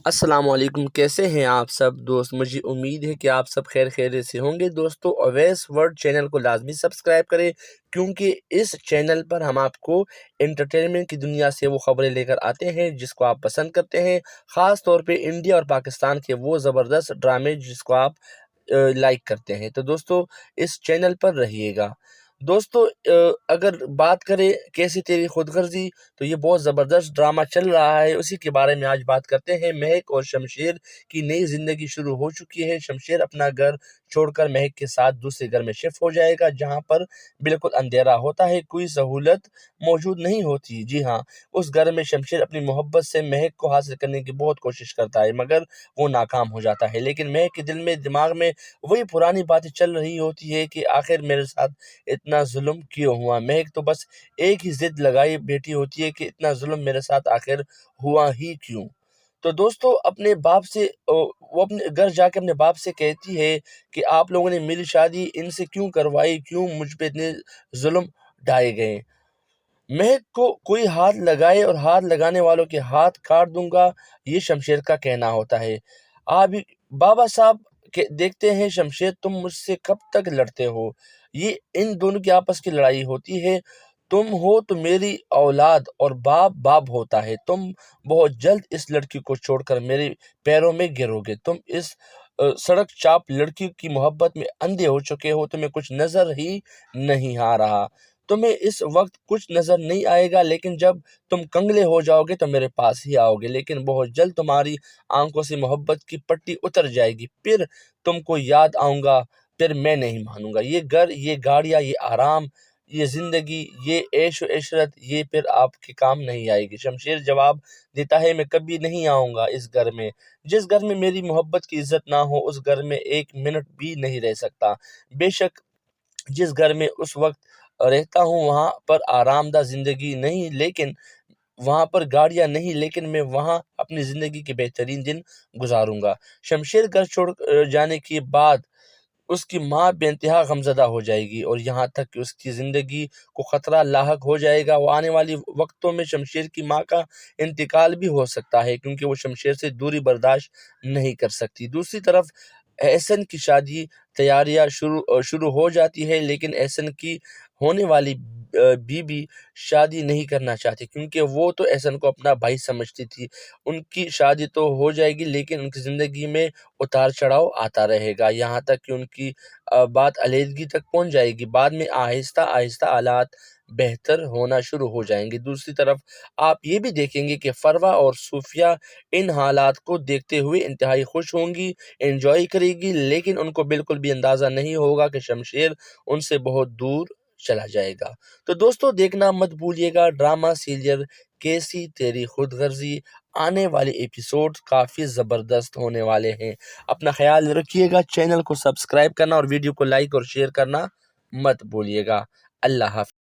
السلام علیکم، کیسے ہیں آپ سب دوست؟ مجھے امید ہے کہ آپ سب خیر خیریت سے ہوں گے۔ دوستو، اویس ورلڈ چینل کو لازمی سبسکرائب کریں، کیونکہ اس چینل پر ہم آپ کو انٹرٹینمنٹ کی دنیا سے وہ خبریں لے کر آتے ہیں جس کو آپ پسند کرتے ہیں، خاص طور پہ انڈیا اور پاکستان کے وہ زبردست ڈرامے جس کو آپ لائک کرتے ہیں۔ تو دوستو، اس چینل پر رہیے گا۔ دوستو، اگر بات کریں کیسی تیری خود غرضی، تو یہ بہت زبردست ڈرامہ چل رہا ہے، اسی کے بارے میں آج بات کرتے ہیں۔ مہک اور شمشیر کی نئی زندگی شروع ہو چکی ہے۔ شمشیر اپنا گھر چھوڑ کر مہک کے ساتھ دوسرے گھر میں شفٹ ہو جائے گا، جہاں پر بالکل اندھیرا ہوتا ہے، کوئی سہولت موجود نہیں ہوتی۔ جی ہاں، اس گھر میں شمشیر اپنی محبت سے مہک کو حاصل کرنے کی بہت کوشش کرتا ہے، مگر وہ ناکام ہو جاتا ہے۔ لیکن مہک کے دل میں، دماغ میں وہی پرانی باتیں چل رہی ہوتی ہے کہ آخر میرے ساتھ اتنا ظلم کیوں ہوا۔ مہک تو بس ایک ہی ضد لگائی بیٹھی ہوتی ہے کہ اتنا ظلم میرے ساتھ آخر ہوا ہی کیوں۔ تو دوستو، اپنے باپ سے وہ اپنے گھر جا کے اپنے باپ سے کہتی ہے کہ آپ لوگوں نے میری شادی ان سے کیوں کروائی، کیوں مجھ پہ اتنے ظلم ڈھائے گئے۔ مہک کو کوئی ہاتھ لگائے اور ہاتھ لگانے والوں کے ہاتھ کاٹ دوں گا، یہ شمشیر کا کہنا ہوتا ہے۔ آپ بابا صاحب دیکھتے ہیں شمشیر، تم مجھ سے کب تک لڑتے ہو؟ یہ ان دونوں کی آپس کی لڑائی ہوتی ہے۔ تم ہو تو میری اولاد اور باپ باپ ہوتا ہے، تم بہت جلد اس لڑکی کو چھوڑ کر میرے پیروں میں گرو گے۔ تم اس سڑک چاپ لڑکی کی محبت میں اندھے ہو چکے ہو، تمہیں کچھ نظر ہی نہیں آ رہا۔ تمہیں اس وقت کچھ نظر نہیں آئے گا، لیکن جب تم کنگلے ہو جاؤ گے تو میرے پاس ہی آؤ گے، لیکن بہت جلد تمہاری آنکھوں سے محبت کی پٹی اتر جائے گی، پھر تم کو یاد آؤں گا، پھر میں نہیں مانوں گا۔ یہ گھر، یہ گاڑیاں، یہ آرام، یہ زندگی، یہ عیش و عشرت، یہ پھر آپ کے کام نہیں آئے گی۔ شمشیر جواب دیتا ہے، میں کبھی نہیں آؤں گا اس گھر میں۔ جس گھر میں میری محبت کی عزت نہ ہو، اس گھر میں ایک منٹ بھی نہیں رہ سکتا۔ بے شک جس گھر میں اس وقت رہتا ہوں وہاں پر آرام دہ زندگی نہیں، لیکن وہاں پر گاڑیاں نہیں، لیکن میں وہاں اپنی زندگی کے بہترین دن گزاروں گا۔ شمشیر گھر چھوڑ جانے کے بعد اس کی ماں بے انتہا غمزدہ ہو جائے گی، اور یہاں تک کہ اس کی زندگی کو خطرہ لاحق ہو جائے گا۔ وہ آنے والی وقتوں میں شمشیر کی ماں کا انتقال بھی ہو سکتا ہے، کیونکہ وہ شمشیر سے دوری برداشت نہیں کر سکتی۔ دوسری طرف احسن کی شادی تیاریاں شروع ہو جاتی ہے، لیکن احسن کی ہونے والی بیوی شادی نہیں کرنا چاہتی، کیونکہ وہ تو احسن کو اپنا بھائی سمجھتی تھی۔ ان کی شادی تو ہو جائے گی، لیکن ان کی زندگی میں اتار چڑھاؤ آتا رہے گا، یہاں تک کہ ان کی بات علیحدگی تک پہنچ جائے گی۔ بعد میں آہستہ آہستہ حالات بہتر ہونا شروع ہو جائیں گے۔ دوسری طرف آپ یہ بھی دیکھیں گے کہ فروا اور صوفیہ ان حالات کو دیکھتے ہوئے انتہائی خوش ہوں گی، انجوائے کرے گی، لیکن ان کو بالکل بھی اندازہ نہیں ہوگا کہ شمشیر ان سے بہت دور چلا جائے گا۔ تو دوستو، دیکھنا مت بھولیے گا ڈرامہ سیریل کیسی تیری خود غرضی۔ آنے والے ایپیسوڈ کافی زبردست ہونے والے ہیں۔ اپنا خیال رکھیے گا، چینل کو سبسکرائب کرنا اور ویڈیو کو لائک اور شیئر کرنا مت بھولیے گا۔ اللہ حافظ۔